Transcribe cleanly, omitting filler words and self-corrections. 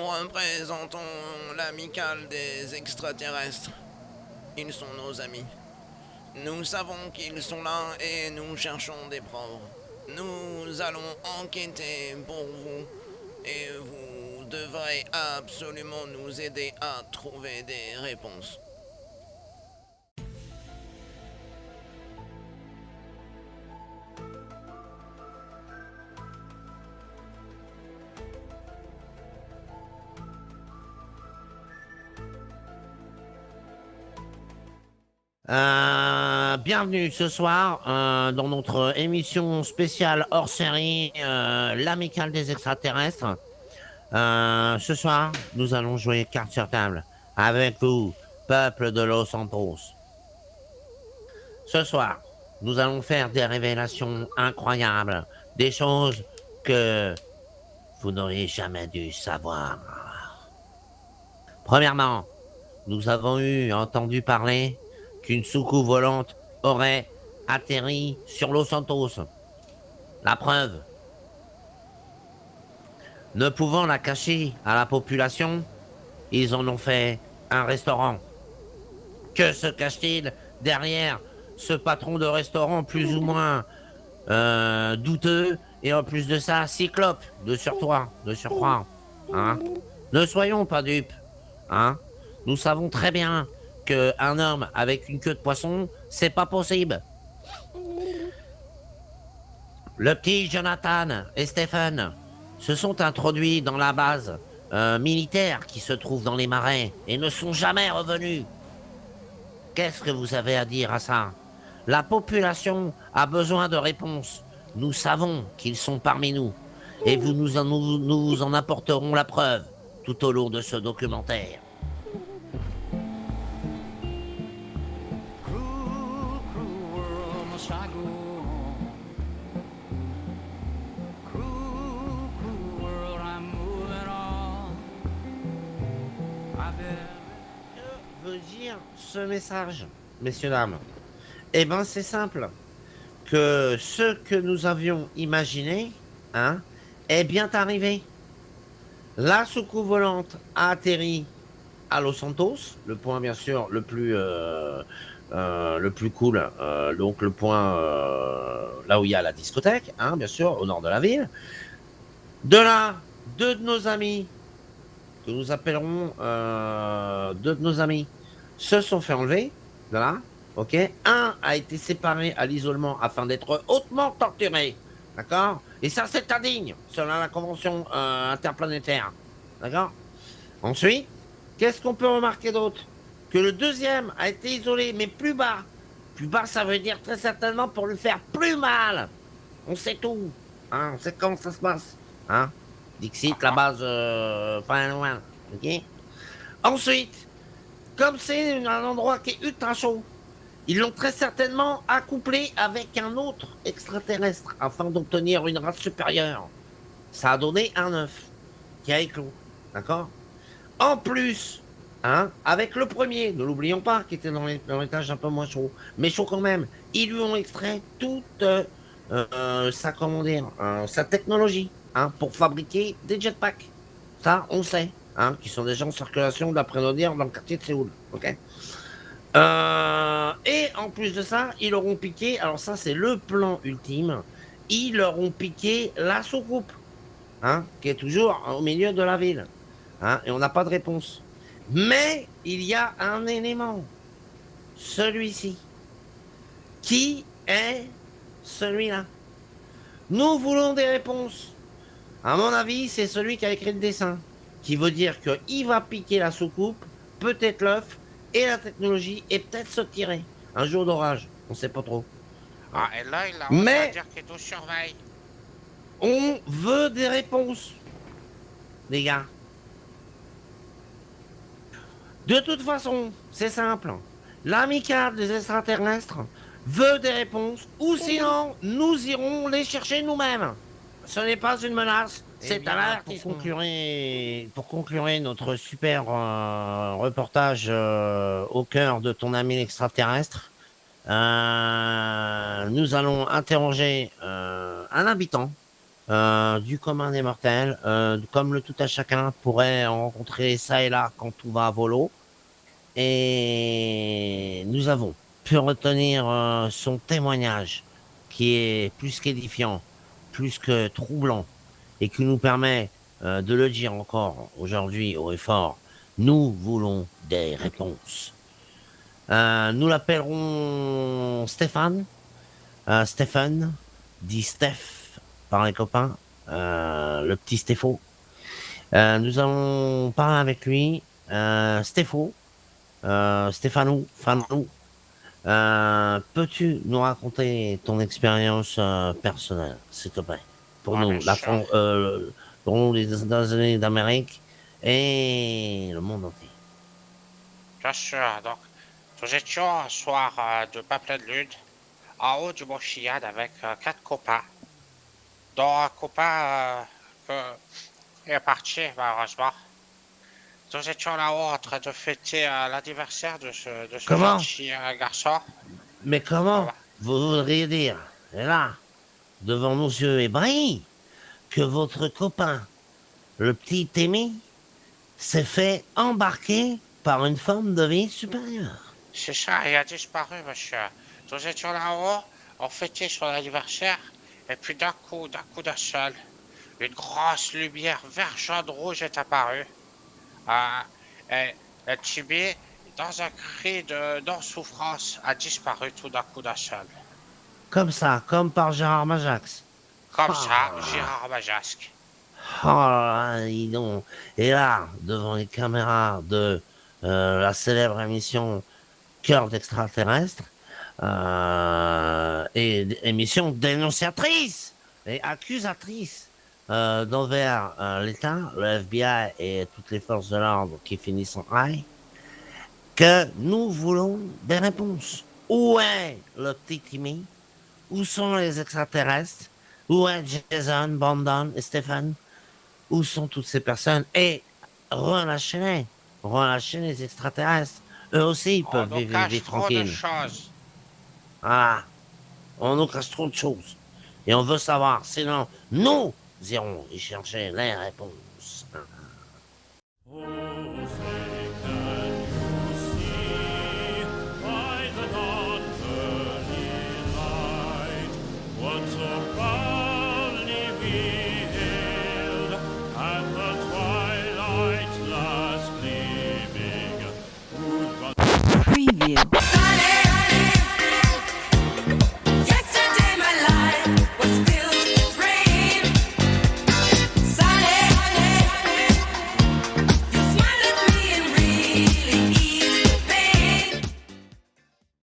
Nous représentons l'amicale des extraterrestres. Ils sont nos amis. Nous savons qu'ils sont là et nous cherchons des preuves. Nous allons enquêter pour vous et vous devrez absolument nous aider à trouver des réponses. Bienvenue ce soir dans notre émission spéciale hors série, l'amicale des extraterrestres. Ce soir, nous allons jouer carte sur table avec vous, peuple de Los Santos. Ce soir, nous allons faire des révélations incroyables, des choses que vous n'auriez jamais dû savoir. Premièrement, nous avons entendu parler qu'une soucoupe volante aurait atterri sur Los Santos. La preuve. Ne pouvant la cacher à la population, ils en ont fait un restaurant. Que se cache-t-il derrière ce patron de restaurant plus ou moins douteux et en plus de ça, cyclope de surcroît, hein? Ne soyons pas dupes, hein? Nous savons très bien qu'un homme avec une queue de poisson, c'est pas possible. Le petit Jonathan et Stephen se sont introduits dans la base militaire qui se trouve dans les marais et ne sont jamais revenus. Qu'est-ce que vous avez à dire à ça? La population a besoin de réponses. Nous savons qu'ils sont parmi nous. Et nous vous en apporterons la preuve tout au long de ce documentaire. Cruel, cruel must I go on? Cruel, cruel, I'm moving on. Que veut dire ce message, messieurs, dames? Eh bien, c'est simple. Que ce que nous avions imaginé, hein, est bien arrivé. La soucoupe volante a atterri à Los Santos, le point bien sûr le plus cool, donc le point là où il y a la discothèque, hein, bien sûr, au nord de la ville. De là, deux de nos amis, que nous appellerons deux de nos amis, se sont fait enlever, de là, ok. Un a été séparé à l'isolement afin d'être hautement torturé, d'accord. Et ça, c'est indigne, selon la convention interplanétaire, d'accord. Ensuite, qu'est-ce qu'on peut remarquer d'autre? Que le deuxième a été isolé, mais plus bas. Plus bas, ça veut dire très certainement pour lui faire plus mal. On sait tout, hein, on sait comment ça se passe, hein. Dixit, la base, loin, ok. Ensuite, comme c'est un endroit qui est ultra chaud, ils l'ont très certainement accouplé avec un autre extraterrestre afin d'obtenir une race supérieure. Ça a donné un œuf qui a éclos, d'accord. En plus, hein, avec le premier, ne l'oublions pas, qui était dans l'étage un peu moins chaud, mais chaud quand même, ils lui ont extrait toute sa, comment dire, sa technologie, hein, pour fabriquer des jetpacks. Ça, on sait, hein, qui sont déjà en circulation, d'après nos dires, dans le quartier de Séoul. Ok. Et en plus de ça, ils leur ont piqué, alors ça, c'est le plan ultime, ils leur ont piqué la soucoupe, hein, qui est toujours au milieu de la ville. Hein, et on n'a pas de réponse. Mais il y a un élément, celui-ci. Qui est celui-là? Nous voulons des réponses. À mon avis, c'est celui qui a écrit le dessin, qui veut dire qu'il va piquer la soucoupe, peut-être l'œuf, et la technologie, et peut-être se tirer. Un jour d'orage, on sait pas trop. Ah, et là, il a osé Mais dire qu'il nous surveille. on veut des réponses, les gars. De toute façon, c'est simple. L'amicale des extraterrestres veut des réponses, ou sinon, nous irons les chercher nous-mêmes. Ce n'est pas une menace, c'est un avertissement. Pour conclure notre super reportage au cœur de ton ami extraterrestre, nous allons interroger un habitant du commun des mortels, comme le tout à chacun pourrait en rencontrer ça et là quand tout va à volo. Et nous avons pu retenir son témoignage qui est plus qu'édifiant, plus que troublant et qui nous permet de le dire encore aujourd'hui haut et fort. Nous voulons des réponses. Nous l'appellerons Stéphane, Stephen, dit Steph par les copains, le petit Stéphane. Nous allons parler avec lui. Stéphane, Stéphano, Fanou, peux-tu nous raconter ton expérience personnelle, s'il te plaît, pour Ouais, bien nous, sûr. pour nous, les États-Unis d'Amérique et le monde entier. Bien sûr. Donc, nous étions un soir de pas pleine lune, en haut du mont Chiliad avec 4 copains, dont un copain qui est parti, malheureusement. Nous étions là-haut en train de fêter l'anniversaire de ce Comment? gentil garçon. Mais comment Voilà. vous voudriez dire, et là, devant nos yeux ébahis, que votre copain, le petit Témy, s'est fait embarquer par une forme de vie supérieure? C'est ça, il a disparu, monsieur. Nous étions là-haut, on fêtait son anniversaire, et puis d'un seul, une grosse lumière vert, jaune, rouge est apparue. Ah, et Chibi, dans un cri de non-souffrance, a disparu tout d'un seul. Comme ça, comme par Gérard Majax. Comme ça, Ah. Gérard Majasque. Oh là là, dis donc. Et là, devant les caméras de la célèbre émission Cœur d'extraterrestre, et émission dénonciatrice et accusatrice d'envers l'État, le FBI et toutes les forces de l'ordre qui finissent en I, que nous voulons des réponses. Où est le petit Timmy? Où sont les extraterrestres? Où est Jason, Brandon et Stephen? Où sont toutes ces personnes? Et relâchez-les. Relâchez les extraterrestres. Eux aussi, ils On peuvent nous vivre une vie cache trop de tranquille. choses. Ah, on nous cache trop de choses. Et on veut savoir. Sinon, nous irons y chercher les réponses.